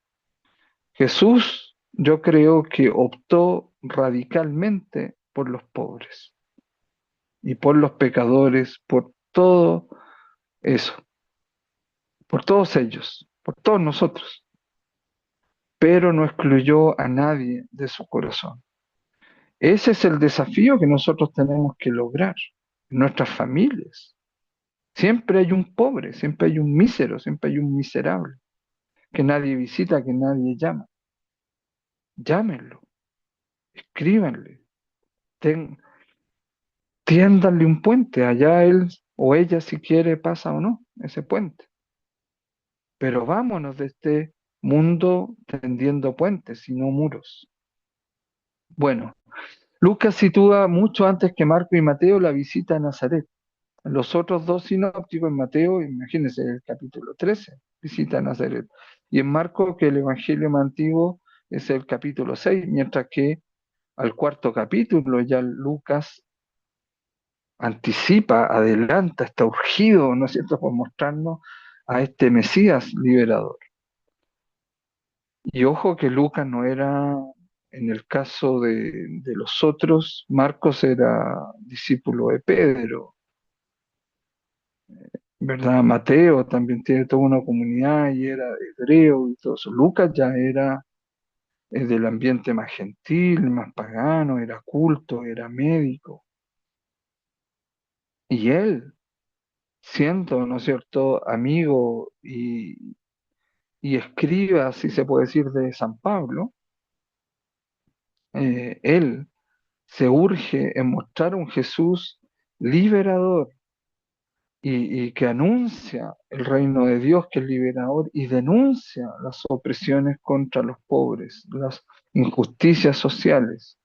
Speaker 1: Jesús, yo creo que optó radicalmente por los pobres y por los pecadores, por todo eso, por todos ellos, por todos nosotros, pero no excluyó a nadie de su corazón. Ese es el desafío que nosotros tenemos que lograr en nuestras familias. Siempre hay un pobre, siempre hay un mísero, siempre hay un miserable que nadie visita, que nadie llama. Llámenlo, escríbanle, ten, tiéndanle un puente, allá él o ella si quiere pasa o no ese puente. Pero vámonos de este mundo tendiendo puentes y no muros. Bueno, Lucas sitúa mucho antes que Marco y Mateo la visita a Nazaret. Los otros dos sinópticos, en Mateo, imagínense, el capítulo 13 visita a Nazaret. Y en Marco, que el evangelio más antiguo es el capítulo 6 mientras que al cuarto capítulo ya Lucas anticipa, adelanta, está urgido, ¿no es cierto?, por mostrarnos a este Mesías liberador. Y ojo que Lucas no era, en el caso de los otros, Marcos era discípulo de Pedro, ¿verdad? Mateo también tiene toda una comunidad y era hebreo y todo eso. Lucas ya era del ambiente más gentil, más pagano, era culto, era médico. Y él, siendo, ¿no es cierto?, amigo y escriba, si se puede decir, de San Pablo, él se urge en mostrar un Jesús liberador y que anuncia el reino de Dios que es liberador y denuncia las opresiones contra los pobres, las injusticias sociales.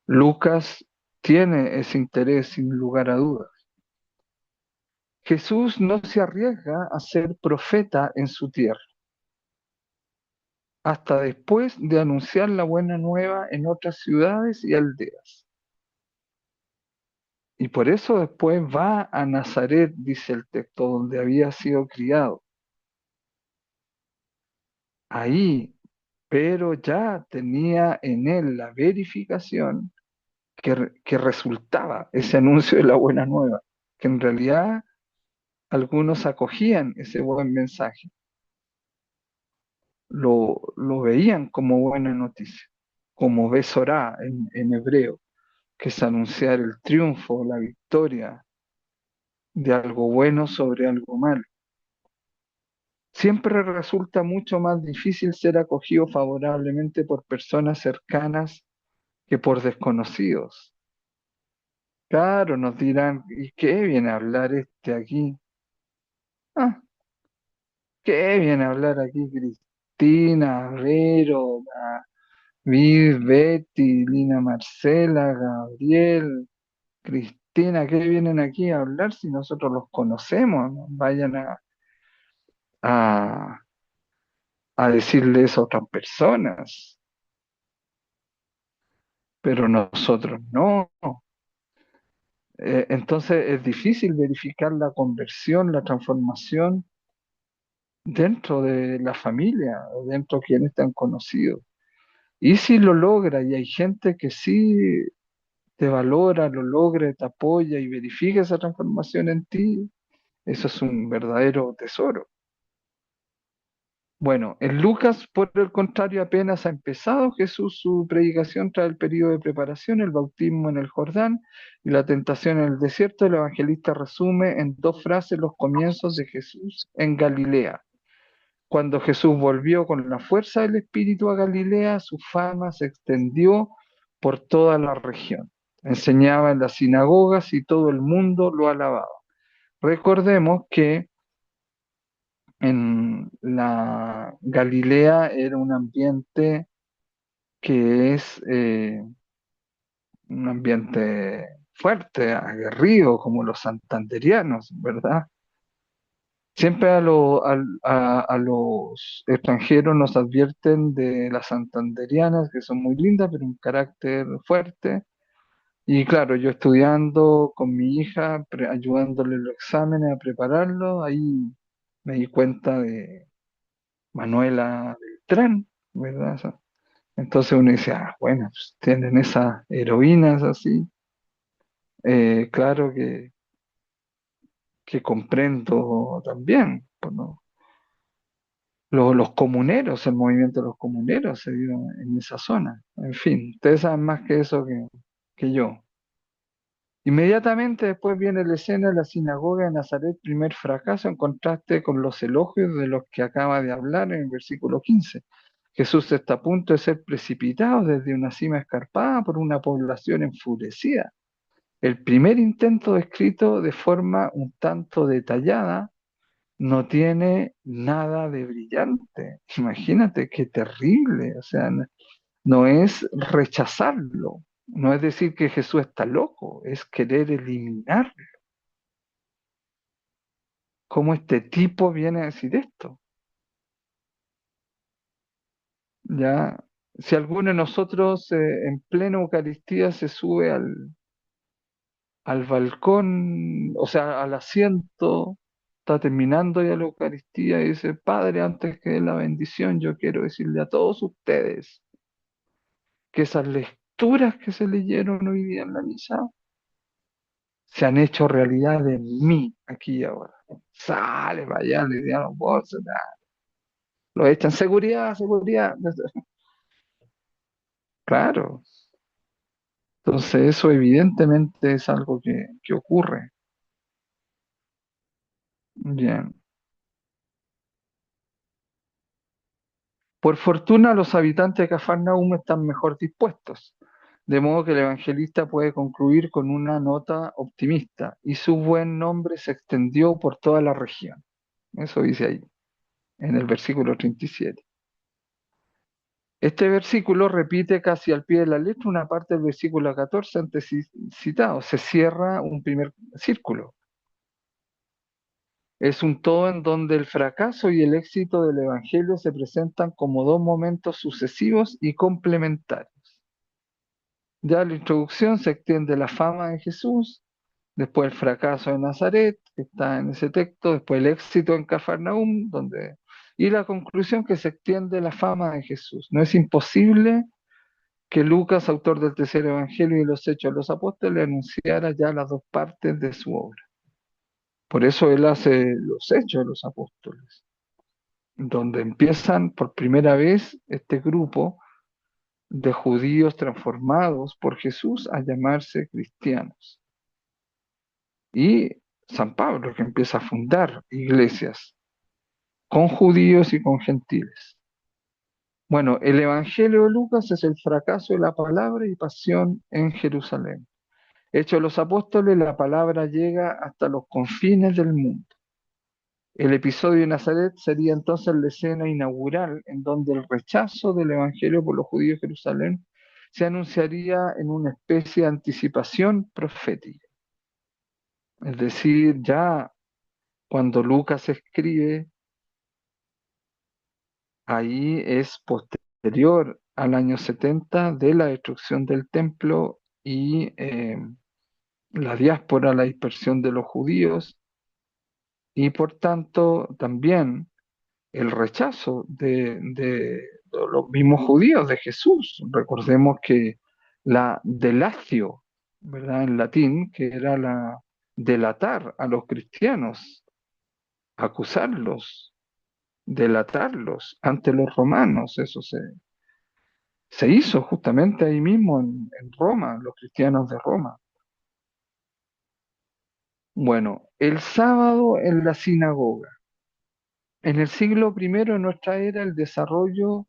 Speaker 1: Lucas tiene ese interés sin lugar a dudas. Jesús no se arriesga a ser profeta en su tierra, hasta después de anunciar la buena nueva en otras ciudades y aldeas. Y por eso después va a Nazaret, dice el texto, donde había sido criado. Ahí, pero ya tenía en él la verificación que resultaba ese anuncio de la buena nueva, que en realidad algunos acogían ese buen mensaje, lo veían como buena noticia, como Besorá en hebreo, que es anunciar el triunfo, la victoria de algo bueno sobre algo malo. Siempre resulta mucho más difícil ser acogido favorablemente por personas cercanas que por desconocidos. Claro, nos dirán, ¿y qué viene a hablar este aquí? Ah, ¿qué viene a hablar aquí Cristina, Vero, Betty, Lina Marcela, Gabriel, Cristina? ¿Qué vienen aquí a hablar si nosotros los conocemos? ¿No? Vayan a, a decirle eso a otras personas, pero nosotros no. Entonces es difícil verificar la conversión, la transformación dentro de la familia o dentro de quienes están conocidos. Y si lo logra y hay gente que sí te valora, lo logra, te apoya y verifica esa transformación en ti, eso es un verdadero tesoro. Bueno, en Lucas, por el contrario, apenas ha empezado Jesús su predicación tras el periodo de preparación, el bautismo en el Jordán y la tentación en el desierto. El evangelista resume en dos frases los comienzos de Jesús en Galilea. Cuando Jesús volvió con la fuerza del Espíritu a Galilea, su fama se extendió por toda la región. Enseñaba en las sinagogas y todo el mundo lo alababa. Recordemos que en la Galilea era un ambiente que es un ambiente fuerte, aguerrido, como los santanderianos, ¿verdad? Siempre a los extranjeros nos advierten de las santanderianas, que son muy lindas, pero un carácter fuerte. Y claro, yo estudiando con mi hija, ayudándole en los exámenes a prepararlo, ahí me di cuenta de Manuela Beltrán, ¿verdad? Entonces uno dice, ah, bueno, pues tienen esas heroínas así. Claro que comprendo también, pues, ¿no? Los comuneros, el movimiento de los comuneros se dio en esa zona. En fin, ustedes saben más que eso que yo. Inmediatamente después viene la escena de la sinagoga de Nazaret, primer fracaso en contraste con los elogios de los que acaba de hablar en el versículo 15. Jesús está a punto de ser precipitado desde una cima escarpada por una población enfurecida. El primer intento descrito de forma un tanto detallada no tiene nada de brillante. Imagínate qué terrible. O sea, no es rechazarlo, no es decir que Jesús está loco, es querer eliminarlo. ¿Cómo este tipo viene a decir esto? Ya, si alguno de nosotros en plena Eucaristía se sube al balcón, o sea, al asiento, está terminando ya la Eucaristía y dice, Padre, antes que dé la bendición, yo quiero decirle a todos ustedes que esas lecturas que se leyeron hoy día en la misa se han hecho realidad en mí, aquí y ahora. Sale para allá, le dieron los bolsos, lo echan, seguridad, seguridad. Claro, entonces eso evidentemente es algo que ocurre. Bien. Por fortuna, los habitantes de Cafarnaúm están mejor dispuestos, de modo que el evangelista puede concluir con una nota optimista, y su buen nombre se extendió por toda la región. Eso dice ahí, en el versículo 37. Este versículo repite casi al pie de la letra una parte del versículo 14 antes citado. Se cierra un primer círculo. Es un todo en donde el fracaso y el éxito del Evangelio se presentan como dos momentos sucesivos y complementarios. Ya la introducción se extiende la fama de Jesús, después el fracaso de Nazaret, que está en ese texto, después el éxito en Cafarnaúm, y la conclusión que se extiende la fama de Jesús. No es imposible que Lucas, autor del tercer evangelio y los hechos de los apóstoles, anunciara ya las dos partes de su obra. Por eso él hace los hechos de los apóstoles, donde empiezan por primera vez este grupo de judíos transformados por Jesús a llamarse cristianos. Y San Pablo que empieza a fundar iglesias con judíos y con gentiles. Bueno, el Evangelio de Lucas es el fracaso de la palabra y pasión en Jerusalén. Hechos de los Apóstoles, la palabra llega hasta los confines del mundo. El episodio de Nazaret sería entonces la escena inaugural en donde el rechazo del Evangelio por los judíos de Jerusalén se anunciaría en una especie de anticipación profética. Es decir, ya cuando Lucas escribe, ahí es posterior al año 70 de la destrucción del templo y la diáspora, la dispersión de los judíos y por tanto también el rechazo de los mismos judíos de Jesús. Recordemos que la delatio, ¿verdad? En latín, que era la delatar a los cristianos, acusarlos, delatarlos ante los romanos, eso se hizo justamente ahí mismo en Roma, los cristianos de Roma. Bueno, el sábado en la sinagoga. En el siglo primero de nuestra era, el desarrollo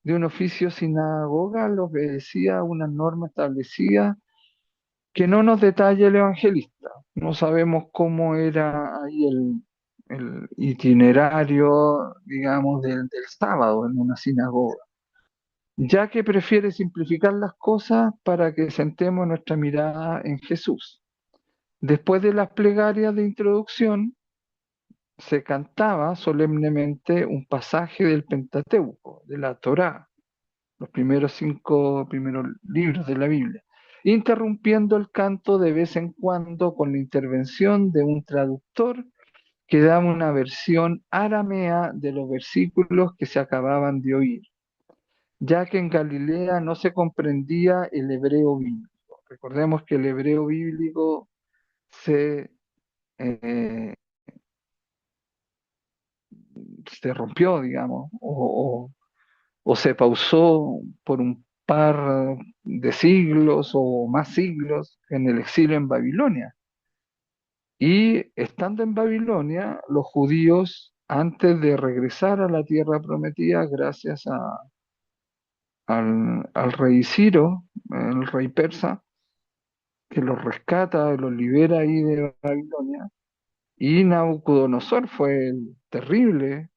Speaker 1: de un oficio sinagoga lo obedecía a una norma establecida que no nos detalla el evangelista. No sabemos cómo era ahí el itinerario, digamos, del sábado en una sinagoga, ya que prefiere simplificar las cosas para que sentemos nuestra mirada en Jesús. Después de las plegarias de introducción, se cantaba solemnemente un pasaje del Pentateuco, de la Torá, los primeros 5 primeros libros de la Biblia, interrumpiendo el canto de vez en cuando con la intervención de un traductor que daba una versión aramea de los versículos que se acababan de oír, ya que en Galilea no se comprendía el hebreo bíblico. Recordemos que el hebreo bíblico se eh, se rompió, digamos, o se pausó por un par de siglos o más siglos en el exilio en Babilonia. Y estando en Babilonia, los judíos, antes de regresar a la tierra prometida, gracias al rey Ciro, el rey persa, que los rescata, los libera ahí de Babilonia, y Nabucodonosor fue el terrible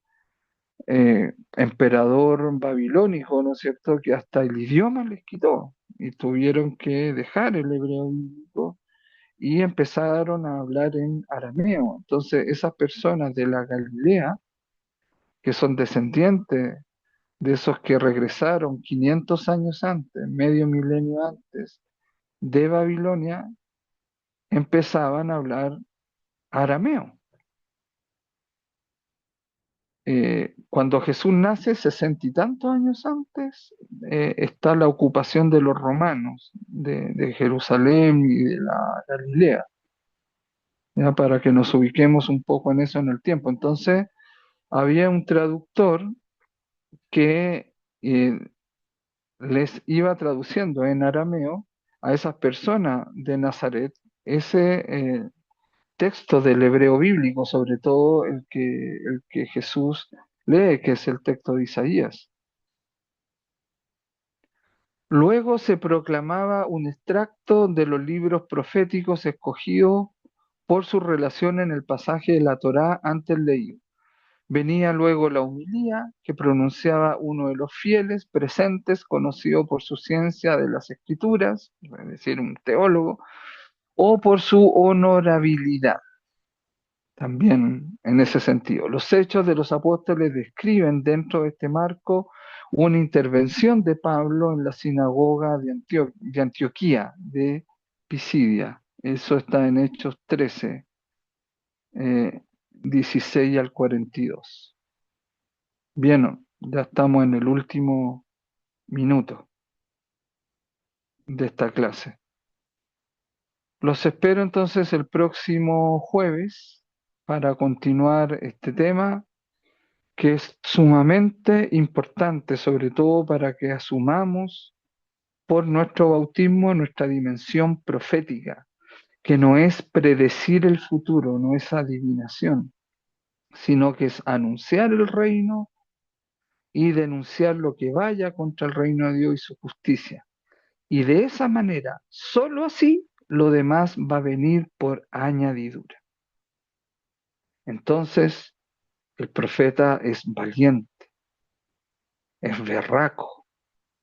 Speaker 1: emperador babilónico, ¿no es cierto?, que hasta el idioma les quitó y tuvieron que dejar el hebreo bíblico y empezaron a hablar en arameo. Entonces, esas personas de la Galilea, que son descendientes de esos que regresaron 500 años antes, medio milenio antes de Babilonia, empezaban a hablar arameo. Cuando Jesús nace, 60 y tantos años antes, está la ocupación de los romanos de Jerusalén y de la Galilea, ¿ya? Para que nos ubiquemos un poco en eso en el tiempo. Entonces, había un traductor que les iba traduciendo en arameo a esas personas de Nazaret ese texto del hebreo bíblico, sobre todo el que Jesús lee, que es el texto de Isaías. Luego se proclamaba un extracto de los libros proféticos escogidos por su relación en el pasaje de la Torá antes leído. Venía luego la homilía que pronunciaba uno de los fieles presentes, conocido por su ciencia de las escrituras, es decir, un teólogo, o por su honorabilidad. También en ese sentido. Los hechos de los apóstoles describen dentro de este marco una intervención de Pablo en la sinagoga de Antioquía, de Pisidia. Eso está en Hechos 13, 16 al 42. Bien, ya estamos en el último minuto de esta clase. Los espero entonces el próximo jueves para continuar este tema que es sumamente importante, sobre todo para que asumamos por nuestro bautismo, nuestra dimensión profética, que no es predecir el futuro, no es adivinación, sino que es anunciar el reino y denunciar lo que vaya contra el reino de Dios y su justicia. Y de esa manera, solo así, lo demás va a venir por añadidura. Entonces, el profeta es valiente, es berraco,